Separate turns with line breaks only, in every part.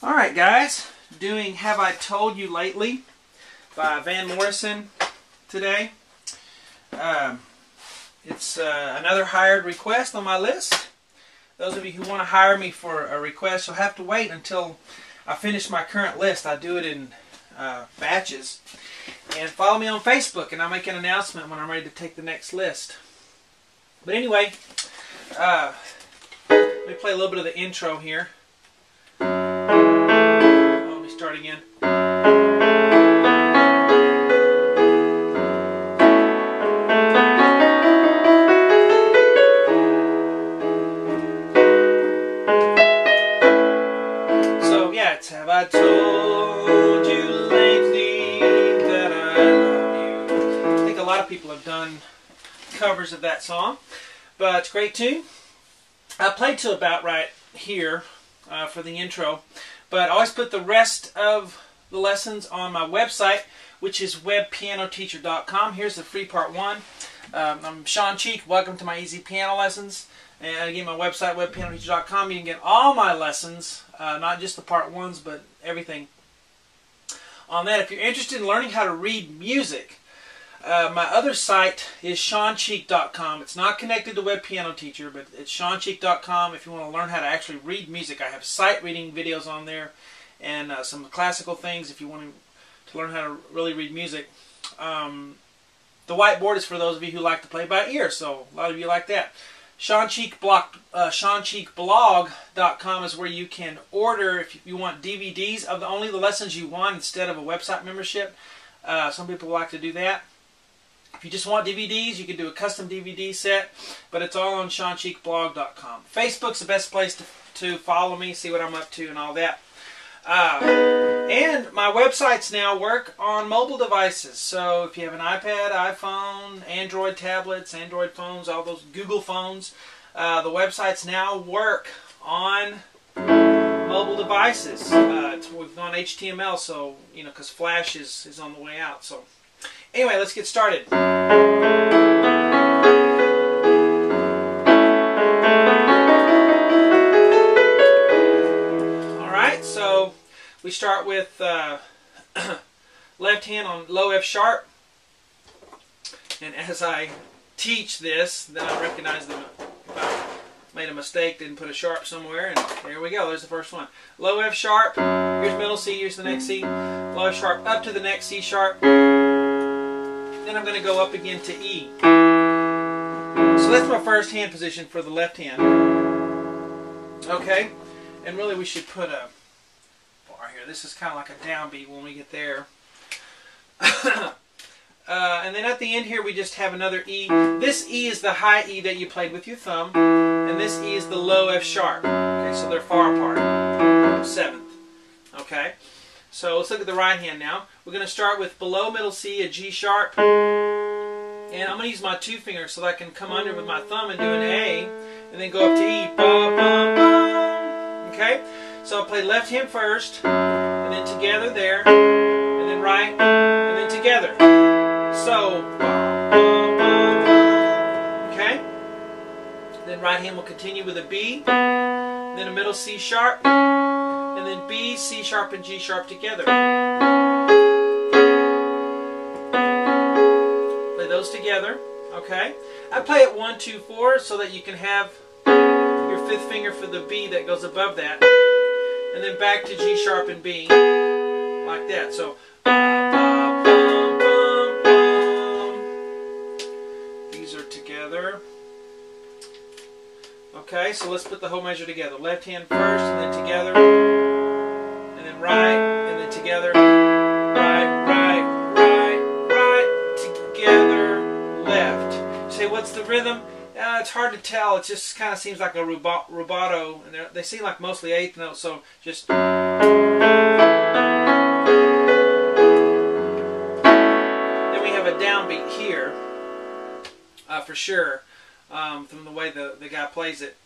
Alright guys, doing Have I Told You Lately by Van Morrison today. It's another hired request on my list. Those of you who want to hire me for a request, you'll have to wait until I finish my current list. I do it in batches. And follow me on Facebook and I'll make an announcement when I'm ready to take the next list. But anyway, let me play a little bit of the intro here. Let me start again. So yeah, it's Have I Told You Lately That I Love You. I think a lot of people have done covers of that song, but it's a great tune. I played to about right here for the intro, but I always put the rest of the lessons on my website, which is webpianoteacher.com. Here's the free part one. I'm Sean Cheek. Welcome to my easy piano lessons. And again, my website, webpianoteacher.com. You can get all my lessons, not just the part ones, but everything on that. If you're interested in learning how to read music, my other site is SeanCheek.com. It's not connected to Web Piano Teacher, but it's SeanCheek.com if you want to learn how to actually read music. I have sight reading videos on there and some classical things if you want to learn how to really read music. The whiteboard is for those of you who like to play by ear, so a lot of you like that. SeanCheekblog.com is where you can order if you want DVDs of only the lessons you want instead of a website membership. Some people like to do that. If you just want DVDs, you can do a custom DVD set, but it's all on SeanCheekblog.com. Facebook's the best place to follow me, see what I'm up to and all that. And my websites now work on mobile devices. So if you have an iPad, iPhone, Android tablets, Android phones, all those Google phones, the websites now work on mobile devices. We've gone HTML, so because Flash is on the way out. So anyway, let's get started. All right, so we start with left hand on low F sharp, and as I teach this, then I recognize that if I made a mistake, didn't put a sharp somewhere, and there we go, there's the first one. Low F sharp, here's middle C, here's the next C, low F sharp, up to the next C sharp, then I'm going to go up again to E. So that's my first hand position for the left hand. Okay, and really we should put a bar here. This is kind of like a downbeat when we get there. And then at the end here we just have another E. This E is the high E that you played with your thumb, and this E is the low F sharp. Okay, so they're far apart. 7th. Okay, so let's look at the right hand now. We're going to start with below middle C, a G sharp, and I'm going to use my 2 fingers so that I can come under with my thumb and do an A, and then go up to E. Ba, ba, ba. Okay, so I'll play left hand first, and then together there, and then right, and then together. So, okay, then right hand will continue with a B, then a middle C sharp, and then B, C sharp, and G sharp together. Play those together, okay. I play it 1, 2, 4 so that you can have your 5th finger for the B that goes above that, and then back to G sharp and B, like that. So, together. Okay, so let's put the whole measure together. Left hand first, and then together, and then right, and then together, right, right, right, right, together, left. You say, what's the rhythm? It's hard to tell. It just kind of seems like a rubato, and they seem like mostly 8th notes, so just... Then we have a downbeat here. For sure, from the way the guy plays it,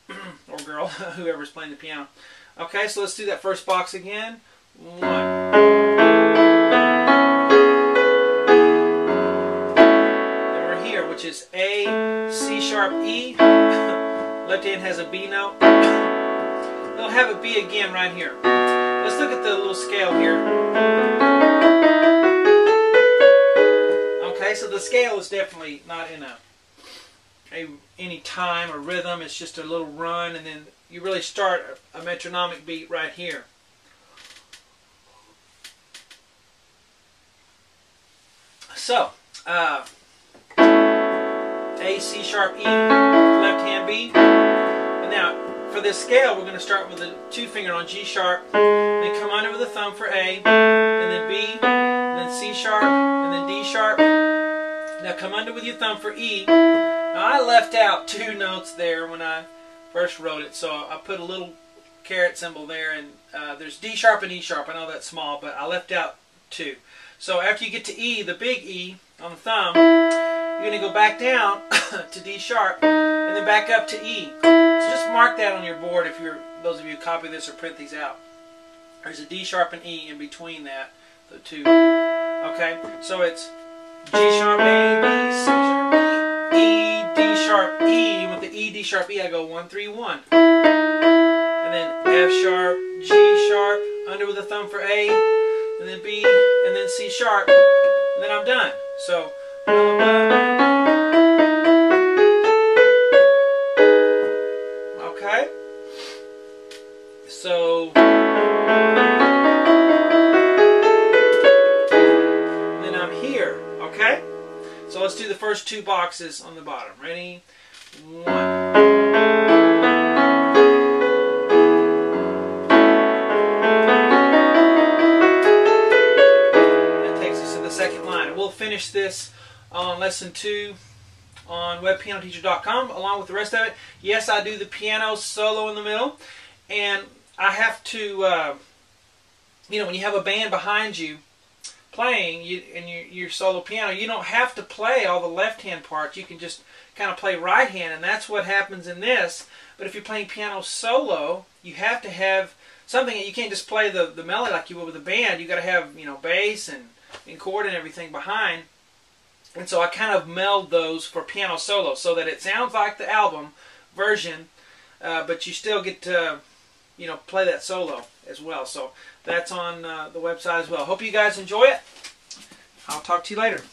or girl, whoever's playing the piano. Okay, so let's do that first box again. 1. Then we're here, which is A, C sharp, E. Left hand has a B note. It'll have a B again right here. let's look at the little scale here. Okay, so the scale is definitely not in any time or rhythm. It's just a little run, and then you really start a metronomic beat right here. So, A, C sharp, E, left hand B. And now, for this scale, we're going to start with a 2-finger on G sharp, then come under with a thumb for A, and then B, and then C sharp, and then D sharp. Now come under with your thumb for E. Now I left out 2 notes there when I first wrote it, so I put a little caret symbol there, and there's D sharp and E sharp. I know that's small, but I left out 2. So after you get to E, the big E on the thumb, you're going to go back down to D sharp and then back up to E. So just mark that on your board if you're, those of you who copy this or print these out. There's a D sharp and E in between that, the 2. Okay, so it's G sharp A, B, C sharp B, E, D sharp E. With the E, D sharp E, I go 1, 3, 1. And then F sharp, G sharp, under with the thumb for A, and then B, and then C sharp, and then I'm done. So, okay. So, then I'm here, okay? So let's do the first 2 boxes on the bottom. Ready? 1. We'll finish this on lesson 2 on webpianoteacher.com along with the rest of it. Yes, I do the piano solo in the middle, and I have to, you know, when you have a band behind you playing your solo piano, you don't have to play all the left-hand parts. You can just kind of play right-hand, and that's what happens in this. But if you're playing piano solo, you have to have something. You can't just play the melody like you would with a band. You got to have, you know, bass and chord and everything behind, and so I kind of meld those for piano solo so that it sounds like the album version, but you still get to, you know, play that solo as well. So that's on the website as well. Hope you guys enjoy it. I'll talk to you later.